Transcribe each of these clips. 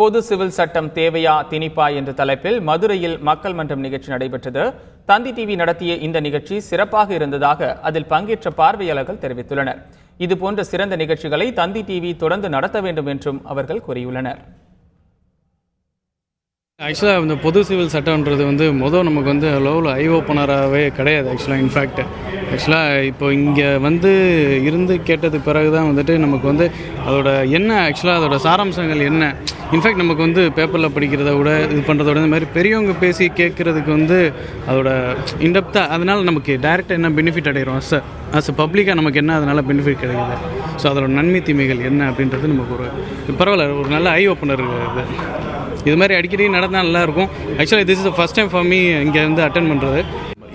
பொது சிவில் சட்டம் தேவையா திணிப்பா என்ற தலைப்பில் மதுரையில் மக்கள் மன்றம் நிகழ்ச்சி நடைபெற்றது. தந்தி டிவி நடத்திய இந்த நிகழ்ச்சி சிறப்பாக இருந்ததாக அதில் பங்கேற்ற பார்வையாளர்கள் தெரிவித்துள்ளனர். இதுபோன்ற சிறந்த நிகழ்ச்சிகளை தந்தி டிவி தொடர்ந்து நடத்த வேண்டும் என்றும் அவர்கள் கூறியுள்ளனர். ஆக்சுவலாக இந்த பொது சிவில் சட்டம்ன்றது நமக்கு லெவல் ஐ ஓப்பனராகவே கிடையாது. ஆக்சுவலாக இப்போ இங்கே இருந்து கேட்டதுக்கு பிறகு தான் நமக்கு அதோட என்ன ஆக்சுவலாக அதோட சாராம்சங்கள் என்ன, இன்ஃபேக்ட் நமக்கு பேப்பரில் படிக்கிறத விட இது பண்ணுறத விட இந்த மாதிரி பெரியவங்க பேசி கேட்குறதுக்கு அதோட இன்டெப்த்தாக, அதனால் நமக்கு டைரெக்டாக என்ன பெனிஃபிட் அடைகிறோம் அஸ் பப்ளிக்காக நமக்கு என்ன அதனால் பெனிஃபிட் கிடைக்குது, ஸோ அதோட நன்மை தீமைகள் என்ன அப்படின்றது நமக்கு ஒரு பரவாயில்ல, ஒரு நல்ல ஐ ஓப்பனர் இது. இது மாதிரி அடிக்கடி நடந்தால் நல்லாயிருக்கும். ஆக்சுவலாக this is the first time for me இங்கே அட்டென்ட் பண்ணுறது.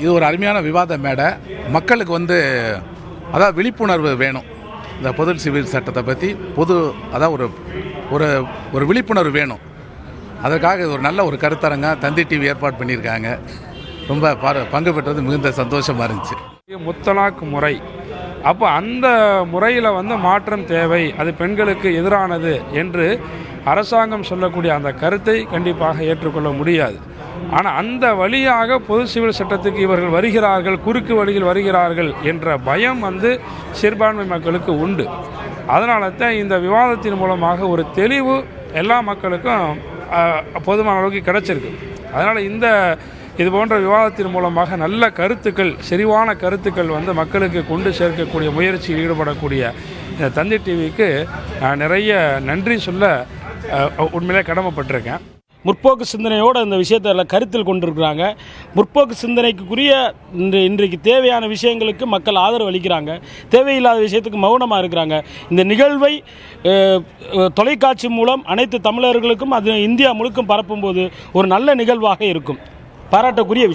இது ஒரு அருமையான விவாத மேடை. மக்களுக்கு அதாவது விழிப்புணர்வு வேணும். இந்த பொது சிவில் சட்டத்தை பற்றி அதாவது ஒரு ஒரு விழிப்புணர்வு வேணும். அதற்காக இது ஒரு நல்ல ஒரு கருத்தரங்க தந்தி டிவி ஏற்பாடு பண்ணியிருக்காங்க. ரொம்ப பங்கு பெற்றது மிகுந்த சந்தோஷமாக இருந்துச்சு. முத்தலாக் முறை, அப்போ அந்த முறையில் மாற்றம் தேவை, அது பெண்களுக்கு எதிரானது என்று அரசாங்கம் சொல்லக்கூடிய அந்த கருத்தை கண்டிப்பாக ஏற்றுக்கொள்ள முடியாது. ஆனால் அந்த வழியாக பொது சிவில் சட்டத்துக்கு இவர்கள் வருகிறார்கள், குறுக்கு வழியில் வருகிறார்கள் என்ற பயம் சிறுபான்மை மக்களுக்கு உண்டு. அதனால தான் இந்த விவாதத்தின் மூலமாக ஒரு தெளிவு எல்லா மக்களுக்கும் போதுமான அளவுக்கு கிடைச்சிருக்கு. அதனால் இது போன்ற விவாதத்தின் மூலமாக நல்ல கருத்துக்கள், செறிவான கருத்துக்கள் மக்களுக்கு கொண்டு சேர்க்கக்கூடிய முயற்சியில் ஈடுபடக்கூடிய இந்த தந்தி டிவிக்கு நிறைய நன்றி சொல்ல உண்மையிலே கடமைப்பட்டிருக்கேன். முற்போக்கு சிந்தனையோடு அந்த விஷயத்தை எல்லாம் கருத்தில் கொண்டிருக்கிறாங்க. முற்போக்கு சிந்தனைக்குரிய இன்றைக்கு தேவையான விஷயங்களுக்கு மக்கள் ஆதரவு அளிக்கிறாங்க, தேவையில்லாத விஷயத்துக்கு மௌனமாக இருக்கிறாங்க. இந்த நிகழ்வை தொலைக்காட்சி மூலம் அனைத்து தமிழர்களுக்கும் அது இந்தியா முழுக்கும் பரப்பும்போது ஒரு நல்ல நிகழ்வாக இருக்கும். பாராட்டக்கூடிய விஷயம்.